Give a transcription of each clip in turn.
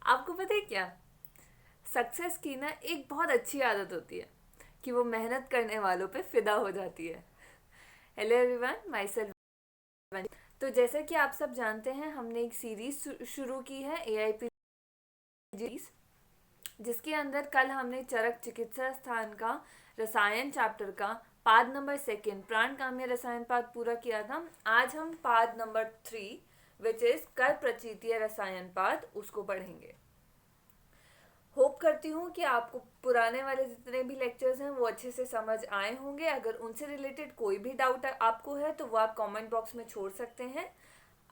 आपको पता है क्या, सक्सेस की ना एक बहुत अच्छी आदत होती है कि वो मेहनत करने वालों पे फिदा हो जाती है। Hello everyone, my self. तो जैसा कि आप सब जानते हैं, हमने एक सीरीज शुरू की है एआईपी सीरीज, जिसके अंदर कल हमने चरक चिकित्सा स्थान का रसायन चैप्टर का पाद नंबर सेकेंड प्राण काम्य रसायन पाद पूरा किया था। आज हम पाद नंबर 3 विच इज कर प्रचीतीय रसायन पाद उसको पढ़ेंगे। होप करती हूँ कि आपको पुराने वाले जितने भी लेक्चर्स हैं वो अच्छे से समझ आए होंगे। अगर उनसे रिलेटेड कोई भी डाउट आपको है तो वो आप कमेंट बॉक्स में छोड़ सकते हैं।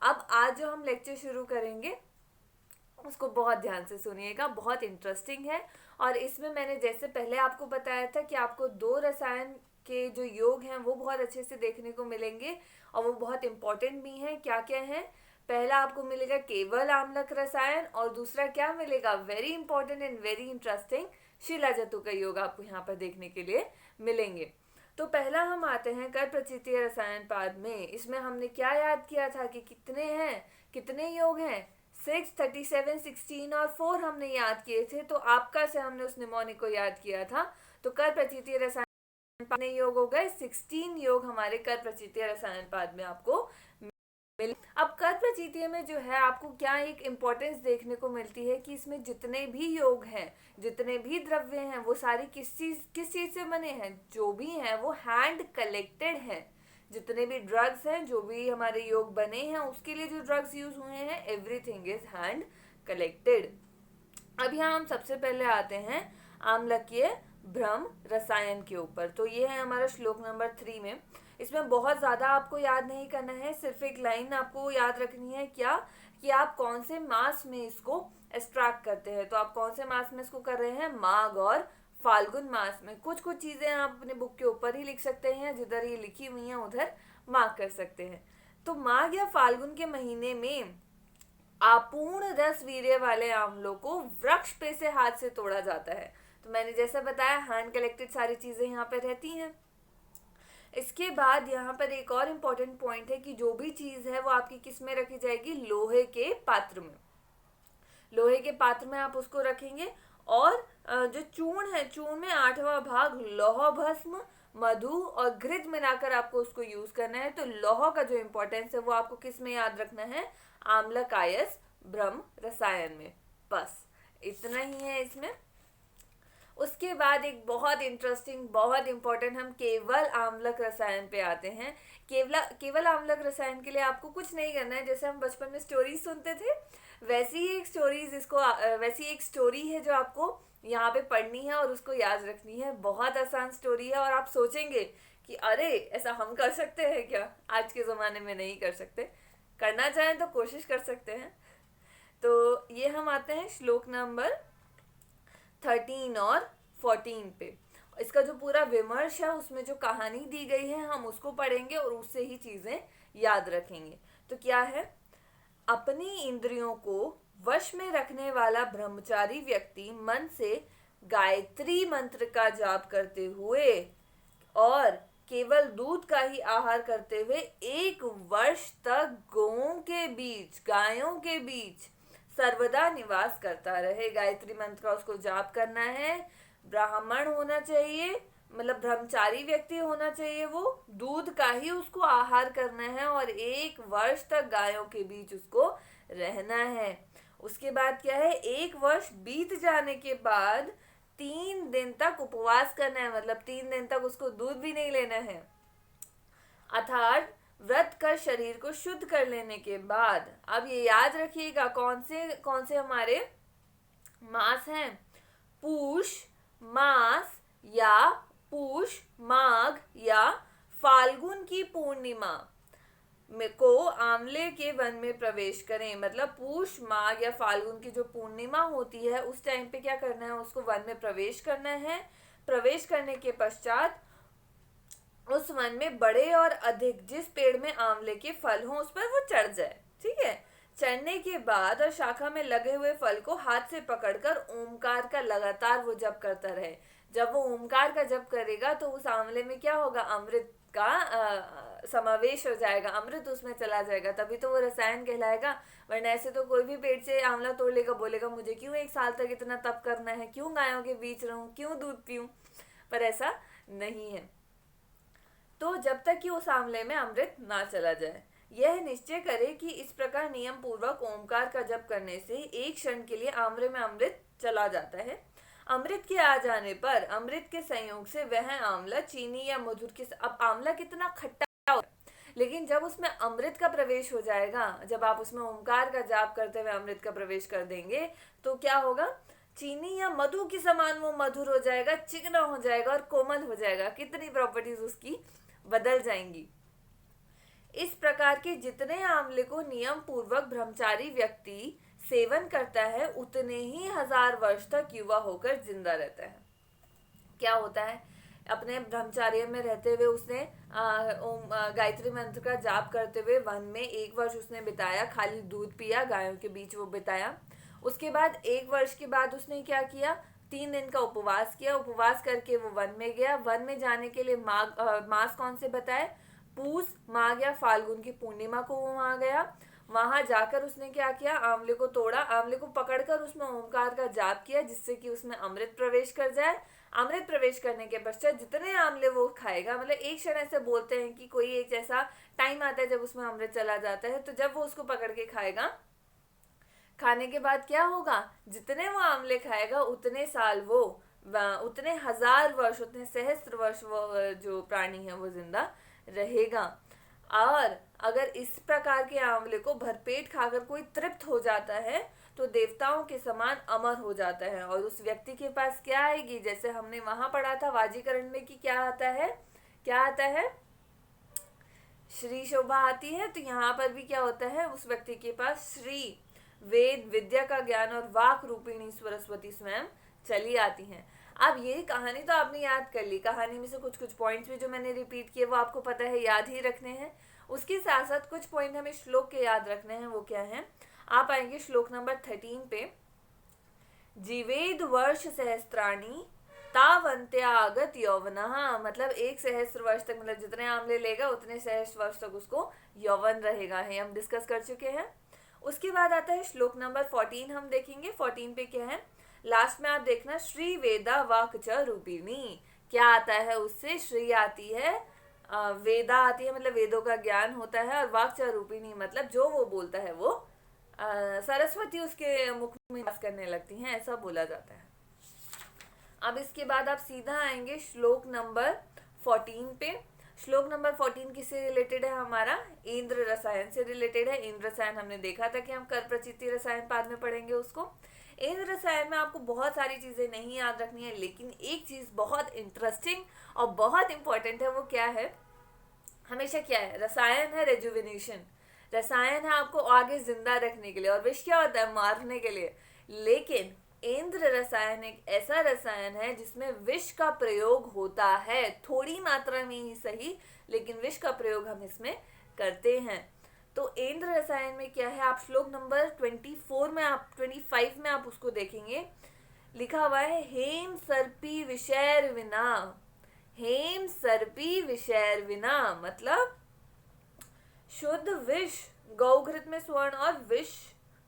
अब आज जो हम लेक्चर शुरू करेंगे उसको बहुत ध्यान से सुनिएगा, बहुत इंटरेस्टिंग है। और इसमें मैंने जैसे पहले आपको बताया था कि आपको दो रसायन के जो योग हैं वो बहुत अच्छे से देखने को मिलेंगे और वो बहुत इंपॉर्टेंट भी हैं। क्या क्या है? पहला आपको मिलेगा केवल आम्लक रसायन, और दूसरा क्या मिलेगा, very important and very interesting, शिला जतु का योग आपको यहाँ पर देखने के लिए मिलेंगे। तो पहला हम आते हैं कर प्रचितीय रसायन पाद में। इसमें हमने क्या याद किया था कि कितने हैं, कितने योग हैं, 6, 37, 16 और 4 हमने याद किए थे। तो आपका से हमने उस निमोनिक को याद किया था। तो कर प्रचितीय रसायन पाद में योग हो गए 16 योग हमारे कर प्रचितीय रसायन पाद में आपको मिले। अब कर प्रचितीय में जो है आपको क्या एक इम्पोर्टेंस देखने को मिलती है कि इसमें जितने भी योग हैं, जितने भी द्रव्य हैं, वो सारे किस चीज से बने हैं, जो भी हैं वो हैंड कलेक्टेड हैं। जितने भी ड्रग्स हैं, जो भी हमारे योग बने हैं, उसके लिए जो ड्रग्स यूज हुए हैं, एवरीथिंग इज हैंड कलेक्टेड। अब यहाँ हम सबसे पहले आते हैं आम्लकीय भ्रम रसायन के ऊपर। तो ये है हमारा श्लोक नंबर 3 में। इसमें बहुत ज़्यादा आपको याद नहीं करना है, सिर्फ एक लाइन आपको याद रखनी है, क्या कि आप कौन से मास में इसको एक्सट्रैक्ट करते हैं। तो आप कौन से मास में इसको कर रहे हैं, माघ और फाल्गुन मास में। कुछ कुछ चीज़ें आप अपने बुक के ऊपर ही लिख सकते हैं, जिधर ये लिखी हुई हैं उधर मार्क कर सकते हैं। तो माघ या फाल्गुन के महीने में अपूर्ण रस वीर्य वाले आंवलों को वृक्ष पे से हाथ से तोड़ा जाता है। तो मैंने जैसा बताया, हैंड कलेक्टेड सारी चीजें यहाँ पर रहती हैं। इसके बाद यहाँ पर एक और इम्पोर्टेंट पॉइंट है कि जो भी चीज है वो आपकी किस में रखी जाएगी, लोहे के पात्र में। लोहे के पात्र में आप उसको रखेंगे। और जो चूर्ण है, चूर्ण में 8वां भाग लौह भस्म, मधु और घृत मिलाकर आपको उसको यूज करना है। तो लौह का जो इम्पोर्टेंस है वो आपको किस में याद रखना है, आम्लकायस भ्रम रसायन में। बस इतना ही है इसमें। उसके बाद एक बहुत इंटरेस्टिंग, बहुत इंपॉर्टेंट, हम केवल आम्लक रसायन पे आते हैं। केवल आम्लक रसायन के लिए आपको कुछ नहीं करना है। जैसे हम बचपन में स्टोरीज सुनते थे, वैसी ही एक स्टोरीज इसको वैसी एक स्टोरी है जो आपको यहाँ पे पढ़नी है और उसको याद रखनी है। बहुत आसान स्टोरी है और आप सोचेंगे कि अरे ऐसा हम कर सकते हैं क्या, आज के ज़माने में नहीं कर सकते। करना चाहें तो कोशिश कर सकते हैं। तो ये हम आते हैं श्लोक नंबर 13 और 14 पे। इसका जो पूरा विमर्श है, उसमें जो कहानी दी गई है, हम उसको पढ़ेंगे और उससे ही चीजें याद रखेंगे। तो क्या है, अपनी इंद्रियों को वश में रखने वाला ब्रह्मचारी व्यक्ति मन से गायत्री मंत्र का जाप करते हुए और केवल दूध का ही आहार करते हुए 1 वर्ष तक गायों के बीच सर्वदा निवास करता रहे। गायत्री मंत्र का उसको जाप करना है। ब्राह्मण होना चाहिए, मतलब ब्रह्मचारी व्यक्ति होना चाहिए, वो दूध का ही उसको आहार करना है और 1 वर्ष तक गायों के बीच उसको रहना है। उसके बाद क्या है, 1 वर्ष बीत जाने के बाद 3 दिन तक उपवास करना है, मतलब 3 दिन तक उसको दूध भी नहीं लेना है। अर्थात व्रत कर शरीर को शुद्ध कर लेने के बाद, अब ये याद रखिएगा कौन से हमारे मास हैं, पूष मास या पूष माघ या फाल्गुन की पूर्णिमा को आंवले के वन में प्रवेश करें। मतलब पूष माघ या फाल्गुन की जो पूर्णिमा होती है उस टाइम पे क्या करना है, उसको वन में प्रवेश करना है। प्रवेश करने के पश्चात उस वन में बड़े और अधिक जिस पेड़ में आंवले के फल हों उस पर वो चढ़ जाए। ठीक है, चढ़ने के बाद और शाखा में लगे हुए फल को हाथ से पकड़कर ओमकार का लगातार वो जप करता रहे। जब वो ओमकार का जप करेगा तो उस आंवले में क्या होगा, अमृत का समावेश हो जाएगा, अमृत उसमें चला जाएगा, तभी तो वो रसायन कहलाएगा। वरना ऐसे तो कोई भी पेट से आंवला तोड़ लेगा, बोलेगा मुझे क्यों 1 साल तक इतना तप करना है, क्यों गायों के बीच रहूं, क्यों दूध पीऊं। पर ऐसा नहीं है। तो जब तक कि उस आंवले में अमृत ना चला जाए, यह निश्चय करे कि इस प्रकार नियम पूर्वक ओमकार का जप करने से एक क्षण के लिए आंवले में अमृत चला जाता है। अमृत के आ जाने पर अमृत के संयोग से वह आंवला चीनी या मधुर के, अब आंवला कितना खट्टा होता है, लेकिन जब उसमें अमृत का प्रवेश हो जाएगा, जब आप उसमें ओमकार का जाप करते हुए अमृत का प्रवेश कर देंगे, तो क्या होगा, चीनी या मधु के समान वो मधुर हो जाएगा, चिकना हो जाएगा और कोमल हो जाएगा। कितनी प्रॉपर्टीज उसकी बदल जाएंगी। इस प्रकार के जितने आंवले को नियम पूर्वक ब्रह्मचारी व्यक्ति सेवन करता है, उतने ही 1000 वर्ष तक युवा होकर जिंदा रहता है। क्या होता है, अपने ब्रह्मचार्य में रहते हुए उसने ओम गायत्री मंत्र का जाप करते हुए वन में 1 वर्ष उसने बिताया, खाली दूध पिया, गायों के बीच वो बिताया। उसके बाद 1 वर्ष के बाद उसने क्या किया, 3 दिन का उपवास किया। उपवास करके वो वन में गया। वन में जाने के लिए मास कौन से बताए, पूस, माघ या फाल्गुन की पूर्णिमा को वो वहां गया। वहां जाकर उसने क्या किया, आंवले को तोड़ा, आंवले को पकड़कर उसमें ओमकार का जाप किया, जिससे कि उसमें अमृत प्रवेश कर जाए। अमृत प्रवेश करने के पश्चात जितने आंवले वो खाएगा, मतलब एक क्षण ऐसे बोलते हैं कि कोई एक ऐसा टाइम आता है जब उसमें अमृत चला जाता है, तो जब वो उसको पकड़ के खाएगा, खाने के बाद क्या होगा, जितने वो आंवले खाएगा उतने साल वो, उतने 1000 वर्ष, उतने सहस्त्र वर्ष वो जो प्राणी है वो जिंदा रहेगा। और अगर इस प्रकार के आंवले को भरपेट खाकर कोई तृप्त हो जाता है, तो देवताओं के समान अमर हो जाता है। और उस व्यक्ति के पास क्या आएगी, जैसे हमने वहां पढ़ा था वाजीकरण में कि क्या आता है, क्या आता है, श्री शोभा आती है। तो यहाँ पर भी क्या होता है, उस व्यक्ति के पास श्री, वेद, विद्या का ज्ञान और वाक रूपिणी सरस्वती स्वयं चली आती हैं। अब ये कहानी तो आपने याद कर ली, कहानी में से कुछ कुछ पॉइंट्स भी जो मैंने रिपीट किए वो आपको पता है, याद ही रखने हैं। उसके साथ साथ कुछ पॉइंट हमें श्लोक के याद रखने हैं। वो क्या है, आप आएंगे श्लोक नंबर 13 पे। जीवेद वर्ष सहस्त्राणी तावंत्यागत यौवनः, मतलब 1 सहस्त्र वर्ष तक, मतलब जितने आंवले लेगा उतने सहस्त्र वर्ष तक उसको यौवन रहेगा है, हम डिस्कस कर चुके हैं। उसके बाद आता है श्लोक नंबर 14, हम देखेंगे 14 पे क्या है। लास्ट में आप देखना, श्री वेदा वाक च रूपिणी, क्या आता है उससे, श्री आती है, वेदा आती है, मतलब वेदों का ज्ञान होता है, और वाक च रूपिणी मतलब जो वो बोलता है वो सरस्वती उसके मुख में वास करने लगती हैं, ऐसा बोला जाता है। अब इसके बाद आप सीधा आएंगे श्लोक नंबर 14 पे। श्लोक नंबर 14 किससे रिलेटेड है, हमारा इंद्र रसायन से रिलेटेड है। इंद्र रसायन हमने देखा था कि हम कर प्रचिति रसायन बाद में पढ़ेंगे उसको। इंद्र रसायन में आपको बहुत सारी चीजें नहीं याद रखनी है, लेकिन एक चीज बहुत इंटरेस्टिंग और बहुत इंपॉर्टेंट है। वो क्या है, हमेशा क्या है, रसायन है रेजुविनेशन, रसायन है आपको आगे जिंदा रखने के लिए, और विष क्या होता है, मारने के लिए। लेकिन इंद्र रसायन एक ऐसा रसायन है जिसमें विष का प्रयोग होता है, थोड़ी मात्रा में ही सही, लेकिन विष का प्रयोग हम इसमें करते हैं। तो इंद्र रसायन में क्या है, आप श्लोक नंबर 24 में, आप 25 में आप उसको देखेंगे, लिखा हुआ है हेम सर्पी विषैर विना। हेम सर्पी विषैर विना मतलब शुद्ध विष, गौघृत में स्वर्ण और विष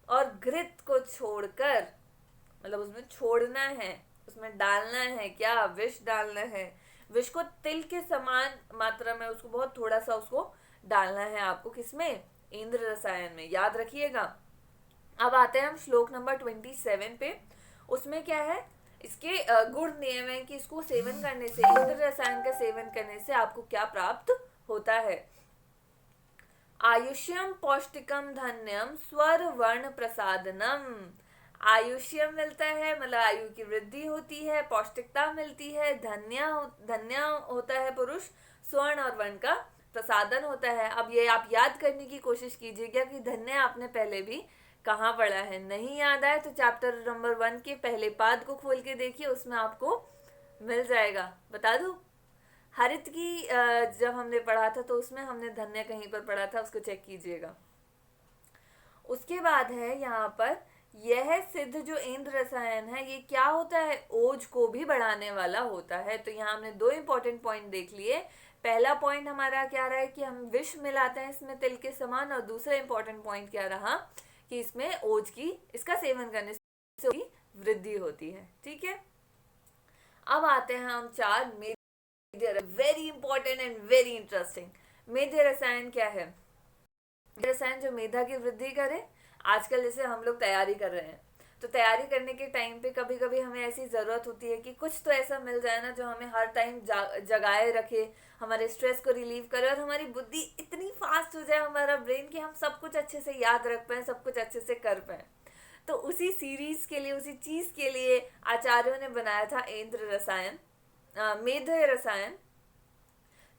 और घृत को छोड़कर, मतलब उसमें छोड़ना है, उसमें डालना है, क्या विष डालना है, विष को तिल के समान मात्रा में, उसको बहुत थोड़ा सा उसको डालना है आपको, किसमें, इंद्र रसायन में, याद रखिएगा। अब आते हैं हम श्लोक नंबर 27 पे। उसमें क्या है, इसके गुण नियम है कि इसको सेवन करने से, इंद्र रसायन का सेवन करने से आपको क्या प्राप्त होता है। आयुष्यम पौष्टिकम धन्यम स्वर वर्ण प्रसादनम, आयुष्यम मिलता है, मतलब आयु की वृद्धि होती है, पौष्टिकता मिलती है, धन्य होता है पुरुष, स्वर्ण और वर्ण का प्रसादन होता है। अब ये आप याद करने की कोशिश कीजिएगा कि धन्य आपने पहले भी कहाँ पढ़ा है। नहीं याद आए तो चैप्टर नंबर 1 के पहले पाद को खोल के देखिए, उसमें आपको मिल जाएगा। बता दूं, हरित की जब हमने पढ़ा था तो उसमें हमने धन्य कहीं पर पढ़ा था, उसको चेक कीजिएगा। उसके बाद है यहाँ पर, यह सिद्ध जो इंद्र रसायन है ये क्या होता है, ओज को भी बढ़ाने वाला होता है। तो यहाँ हमने 2 इंपॉर्टेंट पॉइंट देख लिए। पहला पॉइंट हमारा क्या रहा है कि हम विष मिलाते हैं इसमें तिल के समान, और दूसरा इंपॉर्टेंट पॉइंट क्या रहा कि इसमें ओज की, इसका सेवन करने से वृद्धि होती है। ठीक है, अब आते हैं हम चार major, very important and very interesting. Major रसायन क्या है? रसायन जो मेधा की वृद्धि करे। आजकल जैसे हम लोग तैयारी कर रहे हैं, तो तैयारी करने के टाइम पे कभी कभी हमें ऐसी ज़रूरत होती है कि कुछ तो ऐसा मिल जाए ना जो हमें हर टाइम जगाए रखे, हमारे स्ट्रेस को रिलीव करे, और हमारी बुद्धि इतनी फास्ट हो जाए, हमारा ब्रेन, कि हम सब कुछ अच्छे से याद रख पाए, सब कुछ अच्छे से कर पाए। तो उसी सीरीज के लिए, उसी चीज़ के लिए आचार्यों ने बनाया था इंद्र रसायन, मेध रसायन।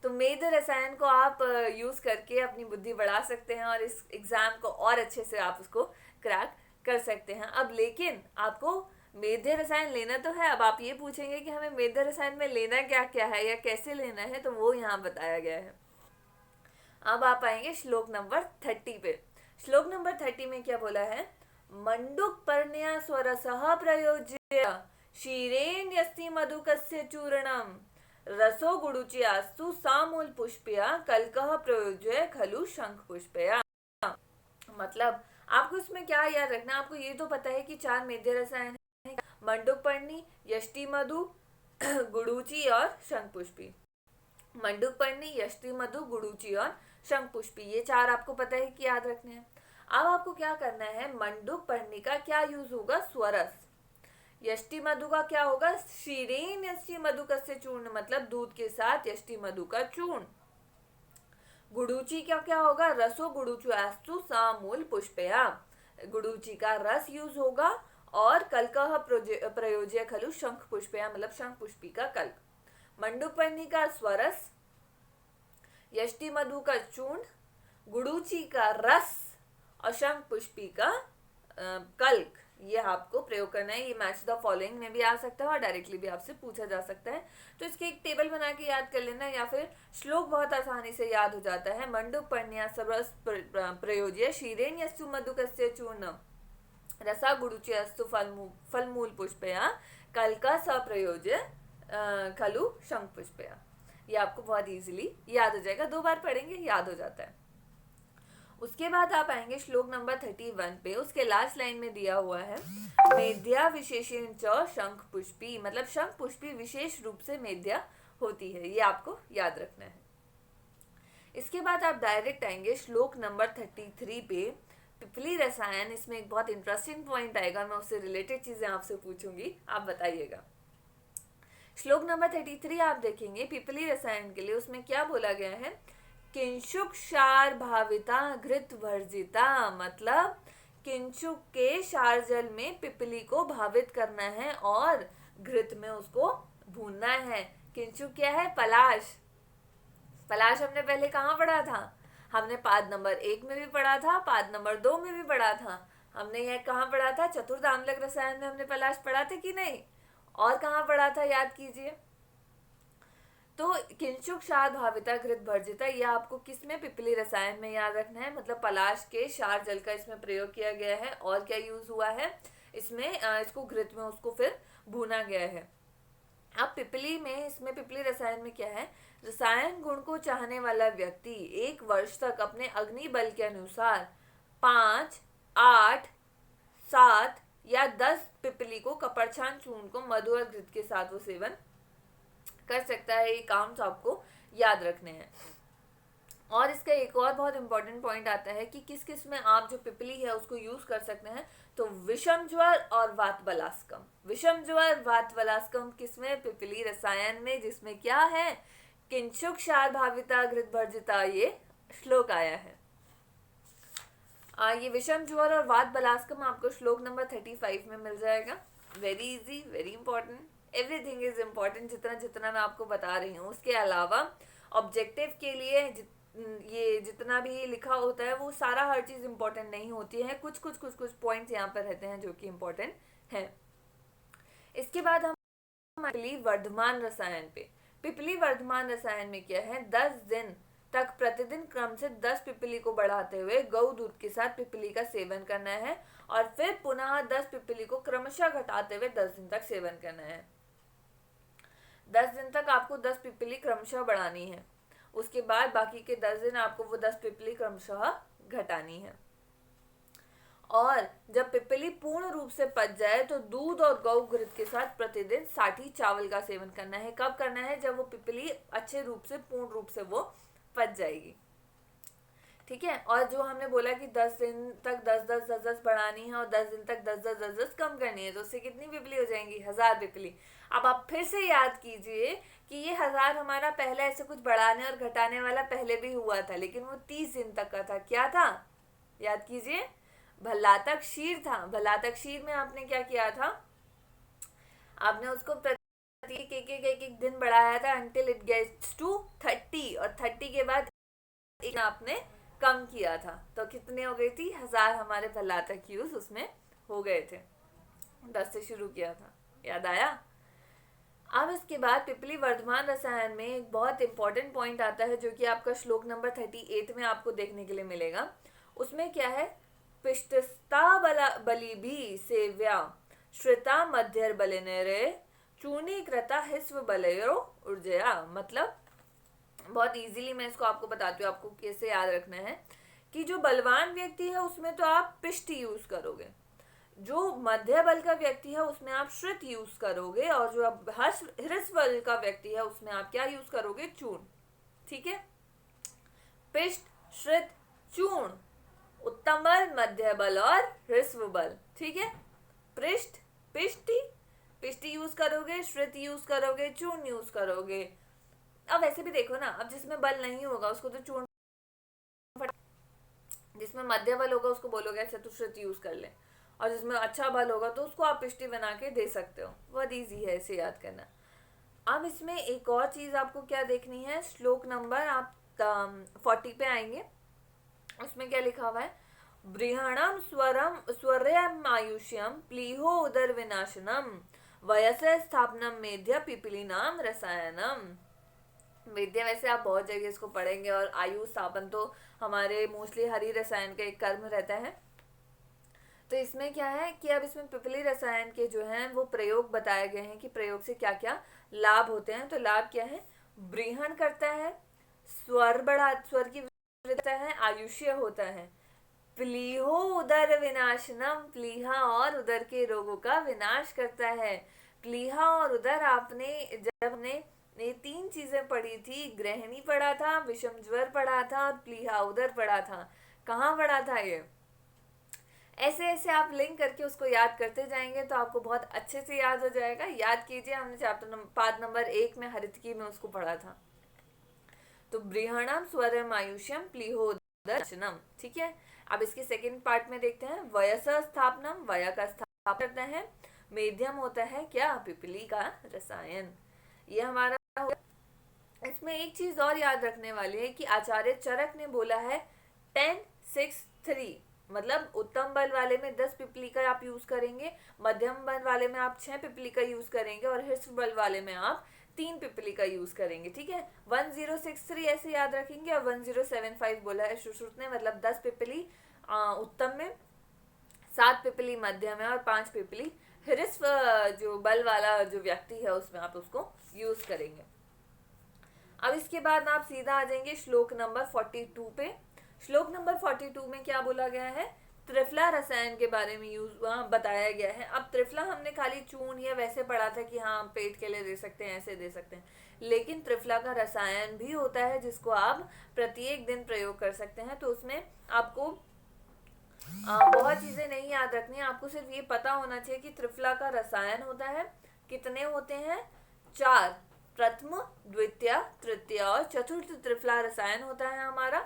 तो मेध रसायन को आप यूज़ करके अपनी बुद्धि बढ़ा सकते हैं, और इस एग्ज़ाम को और अच्छे से आप उसको क्रैक कर सकते हैं। अब लेकिन आपको मेध रसायन लेना तो है। अब आप ये पूछेंगे कि हमें मेध रसायन में लेना क्या क्या है या कैसे लेना है, तो वो यहाँ बताया गया है। अब आप आएंगे श्लोक नंबर 30 पे। श्लोक नंबर 30 में क्या बोला है? मंडुक पर्ण्या स्वरसः प्रयोज्य क्षीरेण्यस्ति मधुकस्य चूर्णम रसो गुडुचियास्तु सामूल पुष्पया कल्कः प्रयोज्य खलु शंख पुष्पया। मतलब आपको इसमें क्या याद रखना, आपको ये तो पता है कि चार मेध्य रसायन है, मंडुक पर्णी, यष्टि मधु, गुडुचि और शंख पुष्पी। मंडुक पर्णी, यष्टि मधु, गुडुचि और शंख पुष्पी, ये चार आपको पता है कि याद रखने हैं। अब आपको क्या करना है, मंडुक पर्णी का क्या यूज होगा? स्वरस। यष्टि मधु का क्या होगा? क्षीरेण यष्टि मधु कस्य चूर्ण, मतलब दूध के साथ यष्टि मधु का चूर्ण। गुडुचि का क्या होगा? रसो गुडुचुयास्तु सामूल पुष्पया, गुडुचि का रस यूज होगा। और कल्कः प्रयोज्य खलु शंख पुष्पया, मतलब शंख पुष्पी का कल्क। मंडुपर्णी का स्वरस, यष्टि मधु का चूर्ण, गुडुचि का रस और शंख पुष्पी का कल्क, ये आपको प्रयोग करना है। ये मैच द फॉलोइंग में भी आ सकता है और डायरेक्टली भी आपसे पूछा जा सकता है। तो इसके एक टेबल बना के याद कर लेना, या फिर श्लोक बहुत आसानी से याद हो जाता है। मंडुक पर्ण्या सरस प्रयोज्य क्षीरेण यस्तु मधुकस्य चूर्ण रसा गुडुचि अस्तु फलमूल पुष्पया कल्का सप्रयोज्य खलु शंख पुष्पया। ये आपको बहुत इजीली याद हो जाएगा, 2 बार पढ़ेंगे याद हो जाता है। उसके बाद आप आएंगे श्लोक नंबर 31 पे। उसके लास्ट लाइन में दिया हुआ है मेध्या विशेषण च शंख पुष्पी, मतलब शंख पुष्पी विशेष रूप से मेध्या होती है, ये आपको याद रखना है। इसके बाद आप डायरेक्ट आएंगे श्लोक नंबर 33 पे, पिपली रसायन। इसमें एक बहुत इंटरेस्टिंग पॉइंट आएगा, मैं उससे रिलेटेड चीजें आपसे पूछूंगी, आप बताइएगा। श्लोक नंबर 33 आप देखेंगे पिपली रसायन के लिए, उसमें क्या बोला गया है? किंशुक क्षार भाविता घृत वर्जिता, मतलब किंशुक के क्षार जल में पिपली को भावित करना है और घृत में उसको भूनना है। किंशुक क्या है? पलाश। पलाश हमने पहले कहाँ पढ़ा था? हमने पाद नंबर 1 में भी पढ़ा था, पाद नंबर 2 में भी पढ़ा था। हमने यह कहाँ पढ़ा था? चतुर्थ आम्लक रसायन में हमने पलाश पढ़ा था कि नहीं? और कहाँ पढ़ा था, याद कीजिए। तो किंशुक क्षार भाविता घृत भर्जिता, ये आपको किसमें? पिपली रसायन में याद रखना है। मतलब पलाश के क्षार जल का इसमें प्रयोग किया गया है। और क्या यूज हुआ है इसमें? इसको घृत में उसको फिर भूना गया है। अब पिपली में, इसमें पिपली रसायन में क्या है? रसायन गुण को चाहने वाला व्यक्ति 1 वर्ष तक अपने अग्नि बल के अनुसार 5, 8, 7 या 10 पिपली को कपड़छान चूर्ण को मधु और घृत के साथ वो सेवन कर सकता है। ये काम तो आपको याद रखने हैं। और इसका एक और बहुत इंपॉर्टेंट पॉइंट आता है कि किस किस में आप जो पिपली है उसको यूज कर सकते हैं। तो विषम ज्वर और वात बलास्कम। विषम ज्वर, वात बलास्कम किसमें? पिपली रसायन में, जिसमें क्या है? किंशुक क्षार भाविता घृत भर्जिता, ये श्लोक आया है। ये विषम ज्वर और वात बलास्कम आपको श्लोक नंबर 35 में मिल जाएगा। Very easy, very important, everything is important जितना जितना मैं आपको बता रही हूँ। उसके अलावा ऑब्जेक्टिव के लिए ये जितना भी लिखा होता है वो सारा हर चीज़ इम्पॉर्टेंट नहीं होती है। कुछ कुछ कुछ कुछ पॉइंट्स यहाँ पर रहते हैं जो कि इम्पोर्टेंट हैं। इसके बाद हम पिपली वर्धमान रसायन पे। पिपली वर्धमान रसायन में क्या है? 10 दिन तक प्रतिदिन क्रम से 10 पिपली को बढ़ाते हुए गौ दूध के साथ पिपली का सेवन करना है, और फिर पुनः 10 पिपली को क्रमशः घटाते हुए 10 दिन तक सेवन करना है। 10 दिन तक आपको 10 पिपली क्रमशः बढ़ानी है। उसके बाद बाकी के 10 दिन आपको वो 10 पिपली क्रमशः घटानी है। और जब पिपली पूर्ण रूप से पच जाए तो दूध और गौ घृत के साथ प्रतिदिन 60 चावल का सेवन करना है। कब करना है? जब वो पिपली अच्छे रूप से पूर्ण रूप से वो पच जाएगी। ठीक है। और जो हमने बोला कि 10 दिन तक 10-10 बढ़ानी है और 10 दिन तक 10-10 कम करनी है, तो उससे कितनी पिपली हो जाएंगी? 1000 पिपली। अब आप फिर से याद कीजिए कि ये 1000 हमारा पहले ऐसे कुछ बढ़ाने और घटाने वाला पहले भी हुआ था, लेकिन वो 30 दिन तक का था। क्या था? याद कीजिए, भल्लातक शीर था। भल्लातक शीर में आपने क्या किया था? आपने उसको प्रत्येक एक दिन बढ़ाया था until it gets to 30, और 30 के बाद एक आपने कम किया था। तो कितने हो गई थी? 1000 हमारे भल्लातक यूज उसमें हो गए थे। 10 से शुरू किया था। याद आया? अब इसके बाद पिपली वर्धमान रसायन में एक बहुत इंपॉर्टेंट पॉइंट आता है, जो कि आपका श्लोक नंबर 38 में आपको देखने के लिए मिलेगा। उसमें क्या है? पिष्टस्ता बलि भी सेव्या श्रिता मध्यर बलिनेरे चूर्णीकृता हिस्व बलयो ऊर्जया। मतलब बहुत इजीली मैं इसको आपको बताती हूँ, आपको कैसे याद रखना है कि जो बलवान व्यक्ति है उसमें तो आप पिष्ट यूज करोगे, जो मध्य बल का व्यक्ति है उसमें आप श्रित यूज करोगे, और जो हृस्व बल का व्यक्ति है उसमें आप क्या यूज करोगे? चूर्ण। ठीक है। पिष्ट, श्रित, चूर्ण, उत्तम बल, मध्य बल और हृस्व बल। ठीक है। पृष्ठ, पिष्टी यूज करोगे, श्रित यूज करोगे, चूर्ण यूज करोगे। अब वैसे भी देखो ना, अब जिसमें बल नहीं होगा उसको तो चूर्ण, जिसमें मध्य बल होगा उसको बोलोगे अच्छा तू श्रित यूज कर ले, और जिसमें अच्छा बल होगा तो उसको आप पिष्टी बना के दे सकते हो। बहुत इजी है इसे याद करना। अब इसमें एक और चीज आपको क्या देखनी है, श्लोक नंबर आप 40 पे आएंगे। उसमें क्या लिखा हुआ है? बृहणम स्वरम आयुष्यम प्लीहो उदर विनाशनम वयस स्थापनम मेध्य पिपीलिनाम रसायनम। वेद्य वैसे आप बहुत जगह इसको पढ़ेंगे, और आयु स्थापन तो हमारे मोस्टली हरि रसायन का एक कर्म रहता है। तो इसमें क्या है कि अब इसमें पिपली रसायन के जो हैं वो प्रयोग बताए गए हैं कि प्रयोग से क्या क्या लाभ होते हैं। तो लाभ क्या है? बृहण करता है, स्वर की वृद्धि है, आयुष्य होता है, प्लीहो उदर विनाशनम, प्लीहा और उदर के रोगों का विनाश करता है। प्लीहा और उदर आपने जब हमने ये 3 चीजें पढ़ी थी, ग्रहणी पढ़ा था, विषम ज्वर पढ़ा था और प्लीहा उदर पढ़ा था। कहाँ पढ़ा था ये? ऐसे ऐसे आप लिंक करके उसको याद करते जाएंगे तो आपको बहुत अच्छे से याद हो जाएगा। याद कीजिए, हमने पाठ नंबर 1 में हरितकी में उसको पढ़ा था। तो बृहणम स्वरम आयुष्यम प्लीहोदर्शनम। ठीक है। अब इसके सेकंड पार्ट में देखते हैं, वयस स्थापनम, वय का स्थापना करता है, मेध्यम होता है क्या? पिपली का रसायन। ये हमारा हो। इसमें एक चीज और याद रखने वाली है कि आचार्य चरक ने बोला है 10-6-3, मतलब उत्तम बल वाले में 10 पिपली का आप यूज करेंगे, मध्यम बल वाले में आप 6 पिपली का यूज करेंगे, और हृस्व बल वाले में आप 3 पिपली का यूज करेंगे। ठीक है। 1063 ऐसे याद रखेंगे, और 1075 बोला है सुश्रुत ने, मतलब 10 पिपली उत्तम में, 7 पिपली मध्यम में, और 5 पिपली हृस्व जो बल वाला जो व्यक्ति है उसमें आप उसको यूज करेंगे। अब इसके बाद आप सीधा आ जाएंगे श्लोक नंबर 42 पे। श्लोक नंबर 42 में क्या बोला गया है? त्रिफला रसायन के बारे में वहाँ बताया गया है। अब त्रिफला हमने खाली चूर्ण या वैसे पढ़ा था कि हाँ पेट के लिए दे सकते हैं, ऐसे दे सकते हैं, लेकिन त्रिफला का रसायन भी होता है जिसको आप प्रत्येक दिन प्रयोग कर सकते हैं। तो उसमें आपको बहुत चीजें नहीं याद रखनी है, आपको सिर्फ ये पता होना चाहिए कि त्रिफला का रसायन होता है। कितने होते हैं? 4, प्रथम, द्वितीय, तृतीय और चतुर्थ त्रिफला रसायन होता है हमारा।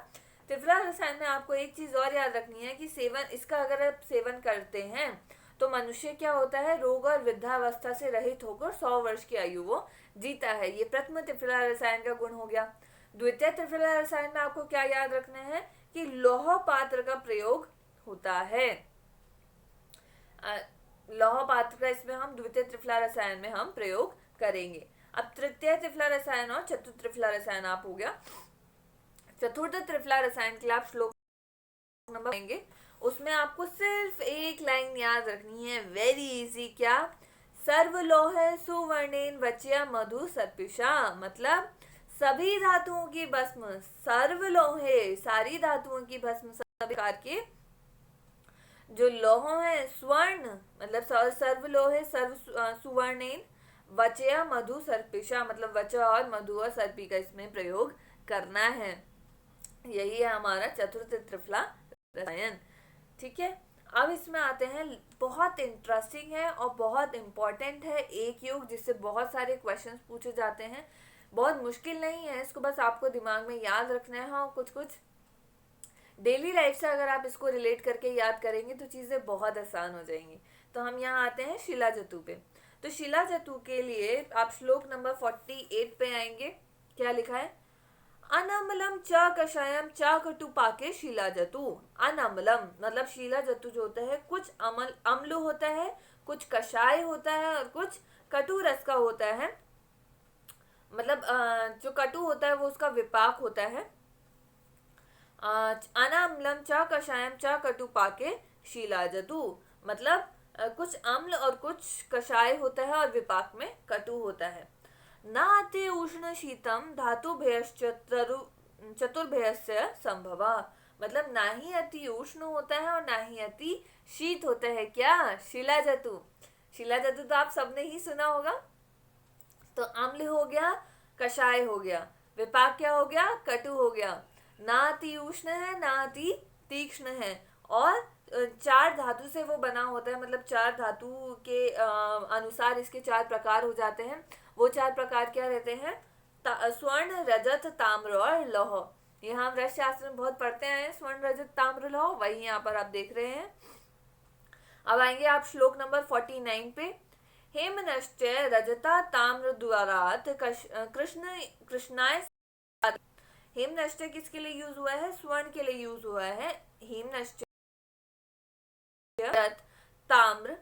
त्रिफला रसायन में आपको एक चीज और याद रखनी है कि इसका अगर आप सेवन करते हैं तो मनुष्य क्या होता है? रोग और वृद्धावस्था से रहित होकर 100 वर्ष की आयु वो जीता है। ये प्रथम त्रिफला रसायन का गुण हो गया। द्वितीय त्रिफला रसायन में आपको क्या याद रखना है कि लौह पात्र का प्रयोग होता है। लौह पात्र का इसमें हम द्वितीय त्रिफला रसायन में हम प्रयोग करेंगे। अब तृतीय त्रिफला रसायन और चतुर्थ त्रिफला रसायन आप हो गया। चतुर्थ त्रिफला रसायन के लिए आप श्लोक नंबर लेंगे, उसमें आपको सिर्फ एक लाइन याद रखनी है, वेरी इजी। क्या? सर्वलोह सुवर्णेन वच्या मधु सर्पिषा, मतलब सभी धातुओं की भस्म सर्वलोहे, सारी धातुओं की भस्म सभी प्रकार के जो लौह है, स्वर्ण मतलब सर्वलोहे सर्व सुवर्णेन वचया मधु सर्पिशा, मतलब वचा और मधु और सर्पी का इसमें प्रयोग करना है। यही है हमारा चतुर्थ त्रिफला रसायन। ठीक है, अब इसमें आते हैं, बहुत इंटरेस्टिंग है और बहुत इंपॉर्टेंट है एक योग, जिससे बहुत सारे क्वेश्चंस पूछे जाते हैं। बहुत मुश्किल नहीं है, इसको बस आपको दिमाग में याद रखना है। हाँ, कुछ कुछ डेली लाइफ से अगर आप इसको रिलेट करके याद करेंगे तो चीज़ें बहुत आसान हो जाएंगी। तो हम यहाँ आते हैं शिला जतु पे। तो शिला जतु के लिए आप श्लोक नंबर 48 पे आएंगे। क्या लिखा है? अनमलम च कषायम च कटु पाके शिला जतु। अनमलम मतलब शिला जतु जो होता है, कुछ अम्ल होता है, कुछ कषाय होता है और कुछ कटु रस का होता है। मतलब जो कटु होता है वो उसका विपाक होता है। अनाम्लम च कषायम च कटु पाके शीला जतु, मतलब कुछ अम्ल और कुछ कषाय होता है और विपाक में कटु होता है। न अति उष्ण शीतम धातु चतुर्भयस्य संभवा, मतलब ना ही अति उष्ण होता है और ना ही अति शीत होता है। क्या? शिला जतु। शिला जतु तो आप सबने ही सुना होगा। तो अम्ल हो गया, कषाय हो गया, विपाक क्या हो गया? कटु हो गया। ना अति उष्ण है ना अति तीक्ष्ण है, और चार धातु से वो बना होता है, मतलब चार धातु के अनुसार इसके चार प्रकार हो जाते हैं। वो चार प्रकार क्या रहते हैं? स्वर्ण, रजत, ताम्र और लौह। ये हम रस शास्त्र में बहुत पढ़ते हैं, स्वर्ण, रजत, ताम्र, लौह, वही यहाँ पर आप देख रहे हैं। अब आएंगे आप श्लोक नंबर 49 पे। हेमनश्च रजता ताम्र द्वारात कृष्ण कृष्णाय। हेमनश्च किसके लिए यूज हुआ है? स्वर्ण के लिए यूज हुआ है। हेमनश्च ताम्र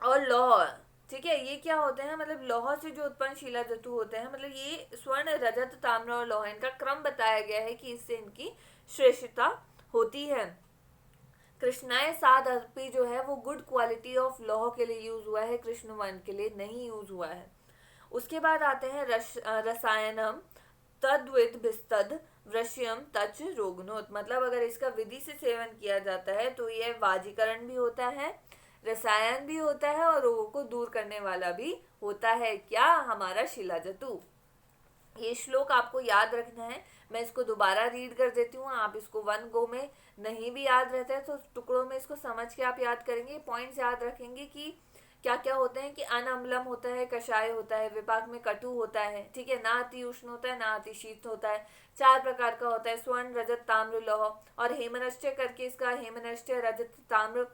और लौह। ठीक है, ये क्या होते हैं? मतलब लौह से जो उत्पन्न शिला जतु होते हैं, मतलब ये स्वर्ण, रजत, ताम्र और लौह, इनका क्रम बताया गया है कि इससे इनकी श्रेष्ठता होती है। कृष्णाय सात अर्पी जो है वो गुड क्वालिटी ऑफ लौह के लिए यूज हुआ है, कृष्ण वन के लिए नहीं यूज हुआ है। उसके बाद आते हैं रसायनम तद्विद भिस्तद वृश्यम तच रोगनोत, मतलब अगर इसका विधि से सेवन किया जाता है तो यह वाजीकरण भी होता है, रसायन भी होता है और रोगों को दूर करने वाला भी होता है। क्या? हमारा शिला जतु। ये श्लोक आपको याद रखना है। मैं इसको दोबारा रीड कर देती हूँ, आप इसको वन गो में नहीं भी याद रहता है तो टुकड़ों में इसको समझ के आप याद करेंगे, पॉइंट्स याद रखेंगे कि क्या क्या होते हैं। कि अनअम्लम होता है, कषाय होता है, विपाक में कटु होता है, ठीक है, ना अति उष्ण होता है, ना अति शीत होता है, चार प्रकार का होता है, स्वर्ण, रजत, ताम्र, लौह। और हेमनश्च करके इसका, हेमनश्च रजत ताम्र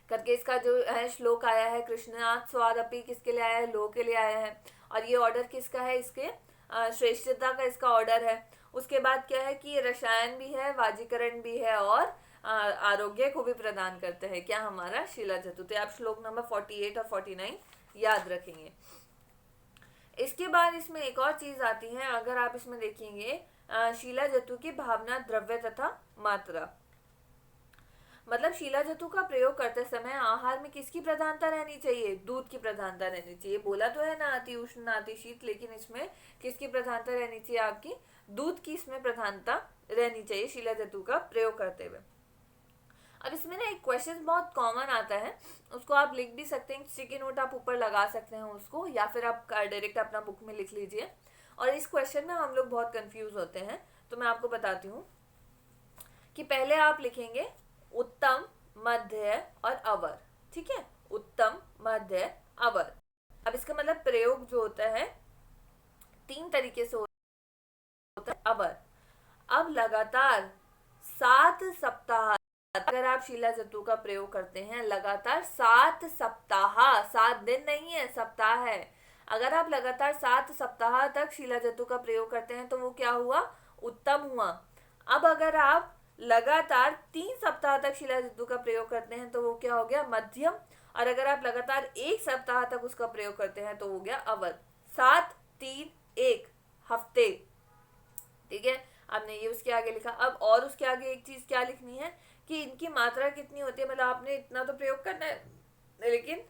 करके इसका जो है श्लोक आया है, कृष्णात् स्वादपि किसके लिए आया है? लोह के लिए आया है। और ये ऑर्डर किसका है? इसके श्रेष्ठता का इसका ऑर्डर है। उसके बाद क्या है कि ये रसायन भी है, वाजीकरण भी है और आरोग्य को भी प्रदान करते हैं। क्या? हमारा शिला जतु। तो आप श्लोक नंबर 48 और 49 याद रखेंगे। इसके बाद इसमें एक और चीज आती है, अगर आप इसमें देखेंगे शिला जतु की भावना, द्रव्य तथा मात्रा। मतलब शिला जतु का प्रयोग करते समय आहार में किसकी प्रधानता रहनी चाहिए? दूध की प्रधानता रहनी चाहिए। बोला तो है ना अति उष्ण ना अति शीत, लेकिन इसमें किसकी प्रधानता रहनी चाहिए? आपकी दूध की इसमें प्रधानता रहनी चाहिए शिला जतु का प्रयोग करते हुए। अब इसमें ना एक क्वेश्चन बहुत कॉमन आता है, उसको आप लिख भी सकते हैं, स्टिकी नोट आप ऊपर लगा सकते हैं उसको, या फिर आप डायरेक्ट अपना बुक में लिख लीजिए। और इस क्वेश्चन में हम लोग बहुत कंफ्यूज होते हैं, तो मैं आपको बताती हूँ कि पहले आप लिखेंगे उत्तम, मध्य और अवर। ठीक है, उत्तम, मध्य, अवर। अब इसका मतलब प्रयोग जो होता है तीन तरीके से होता है। अवर, अब लगातार 7 सप्ताह अगर आप शिला जतु का प्रयोग करते हैं, लगातार 7 सप्ताह, 7 दिन नहीं है, सप्ताह है। अगर आप लगातार 7 सप्ताह तक शिला जतु का प्रयोग करते हैं तो वो क्या हुआ? उत्तम हुआ। अब अगर आप लगातार 3 सप्ताह तक शिला जतु का प्रयोग करते हैं तो वो क्या हो गया? मध्यम। और अगर आप लगातार 1 सप्ताह तक उसका प्रयोग करते हैं तो वो गया अवध। 7, 3, 1 हफ्ते। ठीक है, आपने ये उसके आगे लिखा। अब और उसके आगे एक चीज क्या लिखनी है कि इनकी मात्रा कितनी होती है, मतलब आपने इतना तो प्रयोग करना है, लेकिन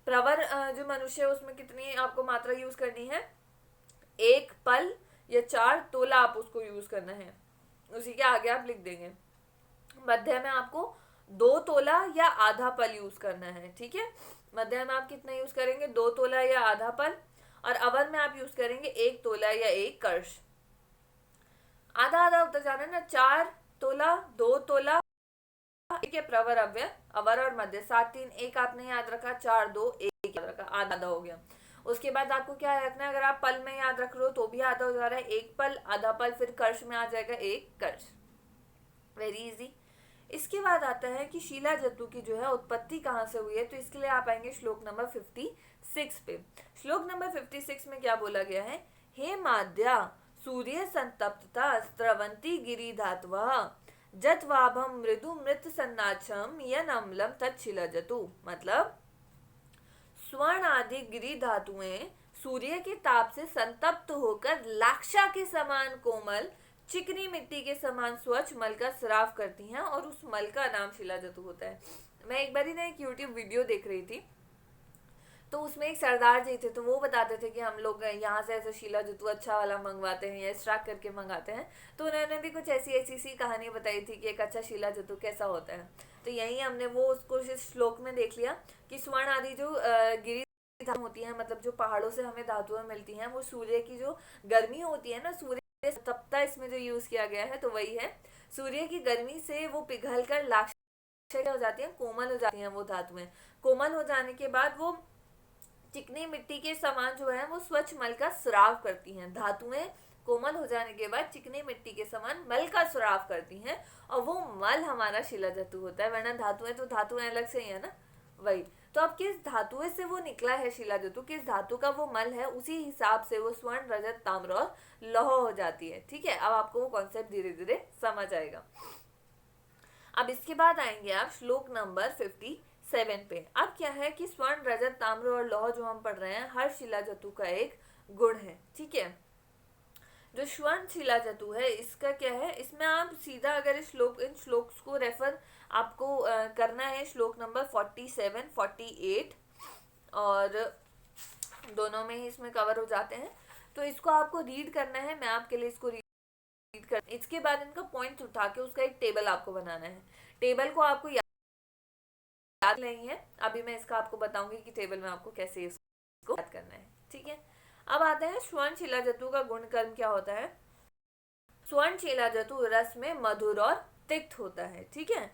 प्रवर जो मनुष्य है उसमें कितनी आपको मात्रा यूज करनी है, 1 पल या 4 तोला आप उसको यूज करना है, उसी के आगे आप लिख देंगे। मध्य में आपको 2 तोला या आधा पल यूज करना है, ठीक है। मध्य में आप कितना यूज करेंगे, 2 तोला या आधा पल, और अवर में आप यूज करेंगे 1 तोला या 1 कर्ष। आधा आधा होता जाना ना, 4 तोला, 2 तोला, ठीक है, प्रवर अव्यय, अवर और मध्य, 7 3 1 आपने याद रखा, 4 2 1 याद रखा, आधा आधा हो गया। उसके बाद आपको क्या रखना है, अगर आप पल में याद रख रहे हो तो भी आधा हो जा रहा है, 1 पल, आधा पल, फिर कर्ष में आ जाएगा 1 कर्ष, वेरी इजी। इसके बाद आता है कि शीला जतु की जो है उत्पत्ति कहाँ से हुई है, तो इसके लिए आप आएंगे श्लोक नंबर 56 पे। श्लोक नंबर 56 में क्या बोला गया है, हे माद्या सूर्य संतप्तता स्रवंती गिरी धातव जतवाभम मृदु मृत सन्नाचम यन अम्लम तत्शिला जतु। मतलब स्वर्ण आदि गिरी धातुएं सूर्य के ताप से संतप्त होकर लाक्षा के समान कोमल चिकनी मिट्टी के समान स्वच्छ मल का स्राव करती हैं, और उस मल का नाम शिला जतु होता है। मैं एक बार ही ना एक यूट्यूब वीडियो देख रही थी, तो उसमें एक सरदार जी थे, तो वो बताते थे कि हम लोग यहाँ से ऐसे शीला जतु अच्छा वाला मंगवाते हैं या एक्सट्रैक्ट करके मंगाते हैं। तो उन्होंने भी कुछ ऐसी ऐसी सी कहानी बताई थी कि एक अच्छा शीला जतु कैसा होता है। तो यही हमने वो उसको इस श्लोक में देख लिया कि स्वर्ण आदि जो गिरी धातु होती है, मतलब जो पहाड़ों से हमें धातुएं मिलती हैं, वो सूर्य की जो गर्मी होती है ना, सूर्य तपता, इसमें जो यूज किया गया है तो वही है। सूर्य की गर्मी से वो पिघल कर लाक्षा हो जाती है, कोमल हो जाती हैं वो धातुएं। कोमल हो जाने के बाद वो चिकनी मिट्टी के समान जो है वो स्वच्छ मल का स्राव करती हैं। धातुएं कोमल हो जाने के बाद चिकनी मिट्टी के समान मल का स्राव करती हैं, और वो मल हमारा शिला जतु होता है। वरना धातुएं तो धातुएं अलग से ही है ना, वही। तो अब किस धातुएं से वो निकला है शिला जतु, किस धातु का वो मल है, उसी हिसाब से वो स्वर्ण रजत ताम्र और लौह हो जाती है, ठीक है। अब आपको वो कॉन्सेप्ट धीरे धीरे समझ आएगा। अब इसके बाद आएंगे आप श्लोक नंबर 57 पे। अब क्या है कि स्वर्ण रजत ताम्र और लौह जो हम पढ़ रहे हैं, हर शिला जतु का एक गुण है, ठीक है। जो स्वर्ण शिला जतु है इसका क्या है, इसमें आप सीधा अगर इन श्लोक्स को रेफर आपको करना है, श्लोक नंबर 47 48 और दोनों में ही इसमें कवर हो जाते हैं, तो इसको आपको रीड करना है। मैं आपके लिए इसको रीड कर, इसके बाद इनका पॉइंट उठा के उसका एक टेबल आपको बनाना है। टेबल को आपको याद नहीं है, अभी मैं इसका आपको बताऊंगी कि टेबल में आपको कैसे इसको याद करना है, ठीक है। अब आते हैं स्वर्ण शिला जतु का गुण कर्म क्या होता है। स्वर्ण शिला जतु रस में मधुर और तिक्त होता है, ठीक है।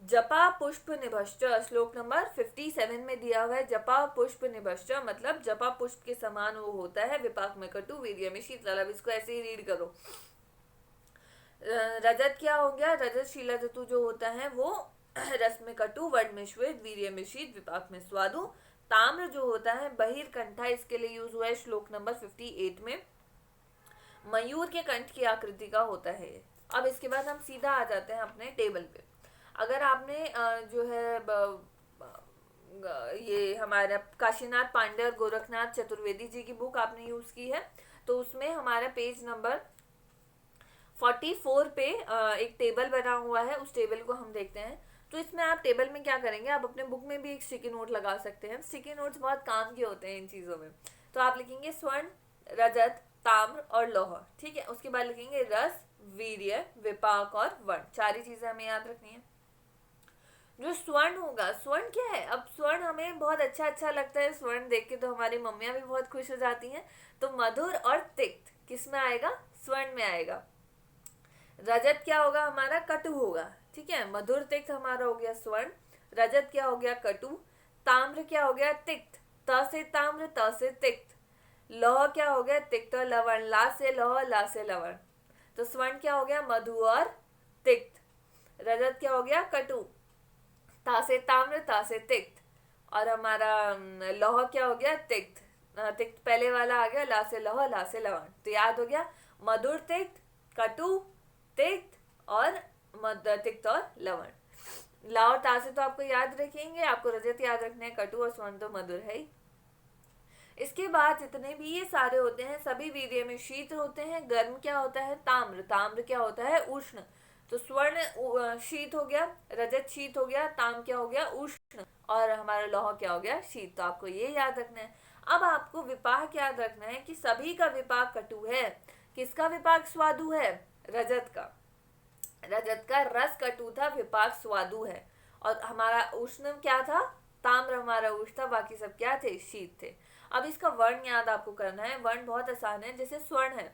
जपा पुष्प निभश्च, श्लोक नंबर 57 में दिया हुआ है, जपा पुष्प निभश्च मतलब जपा पुष्प के समान वो होता है, विपाक में कटु वीर्य में शीतल। अब इसको ऐसे ही रीड करो। रजत क्या हो गया, रजत शिला जतु जो होता है वो रस में कटु, वर्ण में श्वेत, वीर्य में शीत, विपाक में स्वादु। ताम्र जो होता है बहिर्कंठा, इसके लिए यूज हुआ है श्लोक नंबर 58 में, मयूर के कंठ की आकृति का होता है। अब इसके बाद हम सीधा आ जाते हैं अपने टेबल पे। अगर आपने जो है ये हमारा काशीनाथ पांडे और गोरखनाथ चतुर्वेदी जी की बुक आपने यूज की है, तो उसमें हमारा पेज नंबर 44 पे एक टेबल बना हुआ है, उस टेबल को हम देखते हैं। तो इसमें आप टेबल में क्या करेंगे, आप अपने बुक में भी एक स्टिकी नोट लगा सकते हैं। स्टिकी नोट्स बहुत काम के होते हैं इन चीज़ों में। तो आप लिखेंगे स्वर्ण, रजत, ताम्र और लौह, ठीक है। उसके बाद लिखेंगे रस, वीर्य, विपाक और वर्ण, 4 ही चीजें हमें याद रखनी है। जो स्वर्ण होगा, स्वर्ण क्या है, अब स्वर्ण हमें बहुत अच्छा लगता है, स्वर्ण देख के तो हमारी मम्मियाँ भी बहुत खुश हो जाती हैं। तो मधुर और तिक्त किस में आएगा, स्वर्ण में आएगा। रजत क्या होगा हमारा, कटु होगा, ठीक है। मधुर तिक्त हमारा हो गया स्वर्ण, रजत क्या हो गया कटु, ताम्र क्या हो गया तिक्त, त से ताम्र त से तिक्त, लौह क्या हो गया तिक्त और लवण, ला से लौह ला से लवण। तो स्वर्ण क्या हो गया मधु और तिक्त, रजत क्या हो गया कटु, ता से ताम्र ता से तिक्त, और हमारा लौह क्या हो गया तिक्त, तिक्त पहले वाला आ गया, ला से लौह ला से लवण। तो याद हो गया मधुर तिक्त, कटु तिक्त और तिक्त और लवण। ला और ता से तो आपको याद रखेंगे, आपको रजत याद रखना है, कटु और स्वर्ण तो मधुर है ही। इसके बाद जितने भी ये सारे होते हैं सभी वीर्य में शीत होते हैं। गर्म क्या होता है ताम्र, ताम्र क्या होता है उष्ण, तो स्वर्ण शीत हो गया, रजत शीत हो गया, ताम क्या हो गया, उष्ण, और हमारा लौह क्या हो गया, शीत। तो आपको ये याद रखना है। अब आपको विपाक याद रखना है कि सभी का विपाक कटु है। किसका विपाक स्वादु है, रजत का। रजत का रस कटु था, विपाक स्वादु है। और हमारा उष्ण क्या था, ताम्र हमारा उष्ण था, बाकी सब क्या थे, शीत थे। अब इसका वर्ण याद आपको करना है। वर्ण बहुत आसान है। जैसे स्वर्ण है,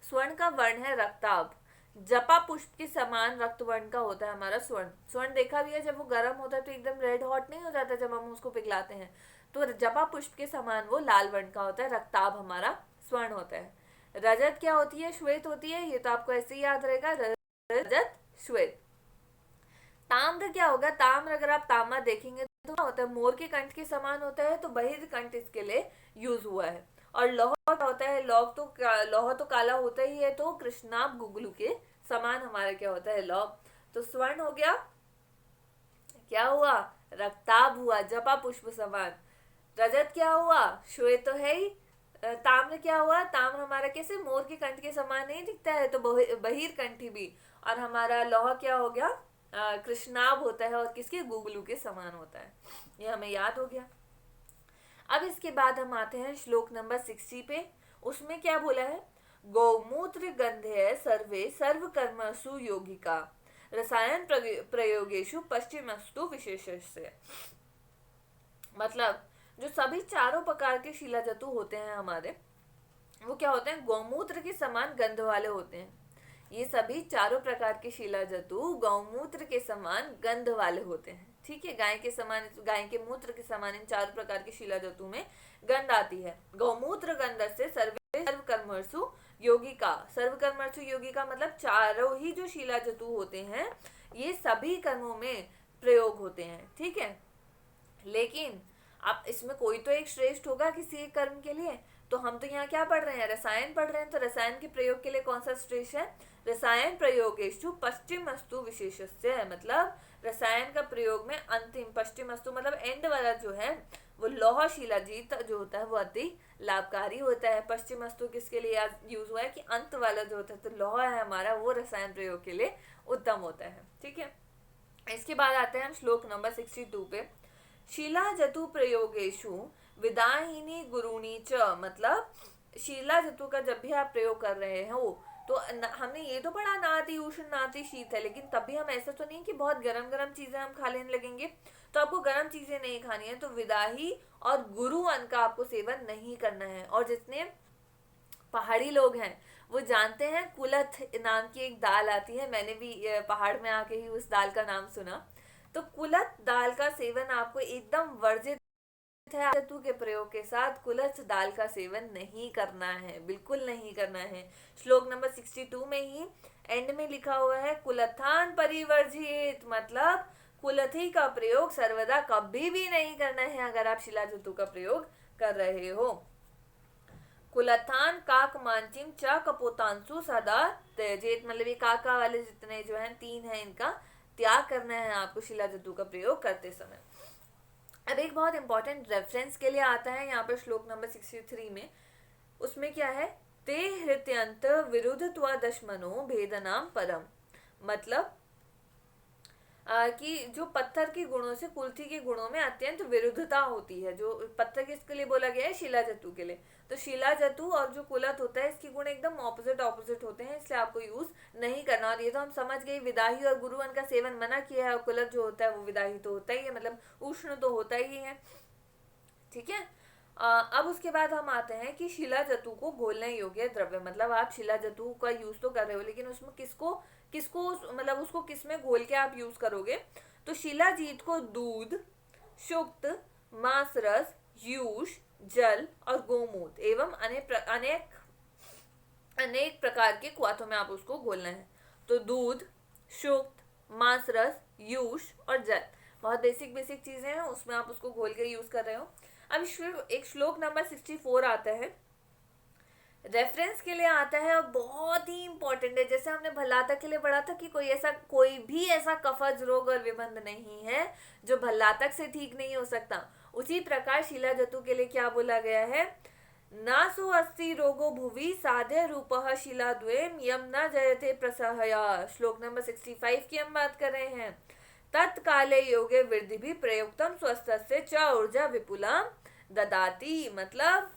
स्वर्ण का वर्ण है रक्ताभ। जपा पुष्प के समान रक्त वर्ण का होता है हमारा स्वर्ण। स्वर्ण देखा भी है, जब वो गर्म होता है तो एकदम रेड हॉट नहीं हो जाता जब हम उसको पिघलाते हैं। तो जपा पुष्प के समान वो लाल वर्ण का होता है, रक्ताभ हमारा स्वर्ण होता है। रजत क्या होती है, श्वेत होती है। ये तो आपको ऐसे ही याद रहेगा, रजत श्वेत। ताम्र क्या होगा, ताम्र अगर आप तांबा देखेंगे तो क्या होता है, मोर के कंठ के समान होता है, तो बहिर् कंठ इसके लिए यूज हुआ है। और लौह क्या होता है, लौह तो काला होता ही है, तो कृष्णाब गुगलू के समान हमारा क्या होता है, लौह। तो स्वर्ण हो गया, क्या हुआ, रक्ताभ हुआ, जपा पुष्प समान। रजत क्या हुआ, श्वेत तो है ही। ताम्र क्या हुआ, ताम्र हमारा कैसे मोर के कंठ के समान नहीं दिखता है, तो बहिर्कंठी भी। और हमारा लौह क्या हो गया, कृष्णाभ होता है, और किसके, गुगलू के समान होता है। ये हमें याद हो गया। अब इसके बाद हम आते हैं श्लोक नंबर 60 पे। उसमें क्या बोला है, गौमूत्र गंधे सर्वे सर्व कर्मसु योगिका रसायन प्रयोगेशु पश्चिमस्तु विशेषस्य। मतलब जो सभी चारों प्रकार के शिलाजतु होते हैं हमारे, वो क्या होते हैं, गौमूत्र के समान गंध वाले होते हैं। ये सभी चारों प्रकार के शिलाजतु गौमूत्र के समान गंध वाले होते हैं। ठीक है, गाय के समान, गाय के मूत्र के समान इन चारों प्रकार के शिलाजतु में गंध आती है। गौमूत्र गंध से सर्वकर्मसु योगिका, सर्वकर्मसु योगिका मतलब चारों ही जो शिलाजतु होते हैं ये सभी कर्मों में प्रयोग होते हैं। ठीक है, लेकिन अब इसमें कोई तो एक श्रेष्ठ होगा किसी एक कर्म के लिए। तो हम तो यहाँ क्या पढ़ रहे हैं, रसायन पढ़ रहे हैं। तो रसायन के प्रयोग के लिए कौन सा श्रेष्ठ है, रसायन प्रयोगेषु पश्चिमस्तु विशेषस्य है। मतलब रसायन का प्रयोग में अंतिम, पश्चिमस्तु मतलब एंड वाला जो है वो लौह शिलाजीत जो होता है वो अति लाभकारी होता है। पश्चिमस्तु किसके लिए यूज हुआ है कि अंत वाला जो होता है, तो लौह है हमारा, वो रसायन प्रयोग के लिए उत्तम होता है। ठीक है, इसके बाद आते हैं हम श्लोक नंबर 62 पे। शीला जतु प्रयोगेशु विदाहिनी गुरुणी च। मतलब शीला जतु का जब भी आप प्रयोग कर रहे हो तो हमने ये तो पढ़ा नाति उष्ण नाति शीत है, लेकिन तब भी हम ऐसा तो नहीं कि बहुत गरम गरम चीजें हम खा लेने लगेंगे। तो आपको गरम चीजें नहीं खानी है। तो विदाही और गुरु अन्न का आपको सेवन नहीं करना है। और जितने पहाड़ी लोग हैं वो जानते हैं कुलथ नाम की एक दाल आती है, मैंने भी पहाड़ में आके ही उस दाल का नाम सुना। तो कुलथ दाल का सेवन आपको एकदम वर्जित है। धातु के प्रयोग के साथ कुलथ दाल का सेवन नहीं करना है, बिल्कुल नहीं करना है। श्लोक नंबर 62 में ही एंड में लिखा हुआ है कुलथान परिवर्जित, मतलब कुलथी का प्रयोग सर्वदा कभी भी नहीं करना है अगर आप शिला धातु का प्रयोग कर रहे हो। कुलथान काक मांचिम च कपोतांसु सदा त्यजेत, मतलब ये काका वाले जितने जो हैं तीन हैं इनका त्याग करना है आपको शिला धातु का प्रयोग करते समय। अब एक बहुत इंपॉर्टेंट रेफरेंस के लिए आता है यहाँ पर श्लोक नंबर 63 में। उसमें क्या है, ते हृत्यंत विरुद्धत्वा दशमनो भेदनाम परम। मतलब कि जो पत्थर के गुणों से कुल्थी के गुणों में अत्यंत विरुद्धता होती है। जो पत्थर किसके लिए बोला गया है, शिला जतु के लिए। तो शिला जतु और जो कुलथ होता है इसके गुण एकदम ऑपोजिट होते हैं, इसलिए आपको यूज नहीं करना। और ये तो हम समझ गए, विदाही और गुरुवन का सेवन मना किया है, और कुलथ जो होता है वो विदाही तो होता ही है, मतलब उष्ण तो होता ही है। ठीक है, अब उसके बाद हम आते हैं कि शिला जतु को घोलने योग्य द्रव्य। मतलब आप शिला जतु का यूज तो कर रहे हो, लेकिन उसमें किसको किसको मतलब उसको किस में घोल के आप यूज करोगे। तो शिलाजीत को दूध, शुक्त, मांस रस, यूष, जल और गोमूत्र एवं अनेक प्रकार के क्वाथों में आप उसको घोलना है। तो दूध, शुक्त, मांस रस, यूष और जल, बहुत बेसिक चीजें हैं, उसमें आप उसको घोल के यूज कर रहे हो। अब एक श्लोक नंबर 64 आता है, रेफरेंस के लिए आता है और बहुत ही इंपॉर्टेंट है। जैसे हमने भल्लातक के लिए पढ़ा था कि कोई भी ऐसा कफज रोग और विबंध नहीं है जो भल्लातक से ठीक नहीं हो सकता, उसी प्रकार शिला जतु के लिए क्या बोला गया है, नासु अस्ति रोगो भुवि साध्य रूपः शिलाद्वयम् यम न जयते प्रसहया। श्लोक नंबर 65 की हम बात कर रहे हैं। तत्काले योगे वृद्धि भी प्रयुक्तम स्वस्थस्य च ऊर्जा विपुला ददाती। मतलब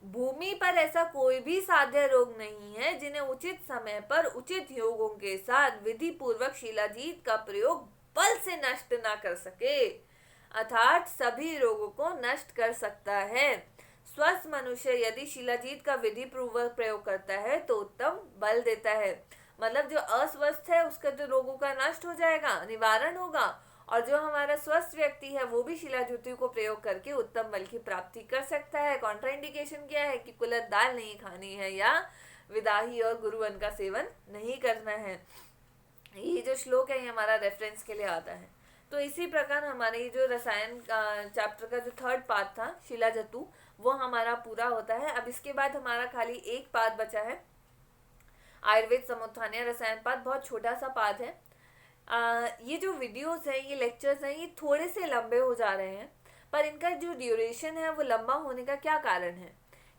भूमि पर ऐसा कोई भी साध्य रोग नहीं है जिन्हें उचित समय पर उचित योगों के साथ विधि पूर्वक शिलाजीत का प्रयोग बल से नष्ट ना कर सके, अर्थात सभी रोगों को नष्ट कर सकता है। स्वस्थ मनुष्य यदि शिलाजीत का विधि पूर्वक प्रयोग करता है तो उत्तम बल देता है। मतलब जो अस्वस्थ है उसका तो रोगों का नष्ट हो जाएगा, निवारण होगा, और जो हमारा स्वस्थ व्यक्ति है वो भी शिलाज्योति को प्रयोग करके उत्तम बल की प्राप्ति कर सकता है। कॉन्ट्राइंडिकेशन क्या है कि कुलत दाल नहीं खानी है या विदाही और गुरुवन का सेवन नहीं करना है। ये जो श्लोक है ये हमारा रेफरेंस के लिए आता है। तो इसी प्रकार हमारे जो रसायन चैप्टर का जो थर्ड पार्ट था शिलाजतु वो हमारा पूरा होता है। अब इसके बाद हमारा खाली एक पार्ट बचा है, आयुर्वेद समुत्थानीय रसायन पार्ट। बहुत छोटा सा पार्ट है। ये जो वीडियोस हैं, ये लेक्चर्स हैं, ये थोड़े से लंबे हो जा रहे हैं, पर इनका जो ड्यूरेशन है वो लंबा होने का क्या कारण है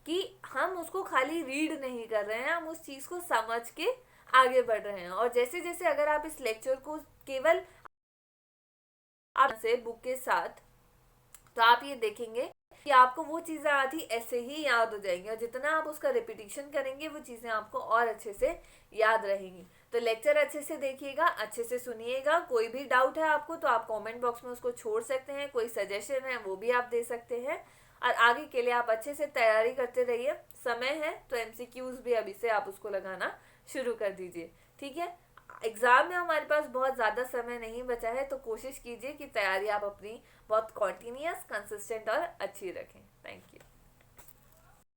कि हम उसको खाली रीड नहीं कर रहे हैं, हम उस चीज़ को समझ के आगे बढ़ रहे हैं। और जैसे जैसे अगर आप इस लेक्चर को केवल आप से बुक के साथ, तो आप ये देखेंगे कि आपको वो चीज़ें आधी ऐसे ही याद हो जाएंगी, और जितना आप उसका रिपीटिशन करेंगे वो चीज़ें आपको और अच्छे से याद रहेंगी। तो लेक्चर अच्छे से देखिएगा, अच्छे से सुनिएगा। कोई भी डाउट है आपको तो आप कमेंट बॉक्स में उसको छोड़ सकते हैं, कोई सजेशन है वो भी आप दे सकते हैं। और आगे के लिए आप अच्छे से तैयारी करते रहिए। समय है तो MCQs भी अभी से आप उसको लगाना शुरू कर दीजिए, ठीक है। एग्ज़ाम में हमारे पास बहुत ज़्यादा समय नहीं बचा है, तो कोशिश कीजिए कि तैयारी आप अपनी बहुत कॉन्टिन्यूस, कंसिस्टेंट और अच्छी रखें। Thank you.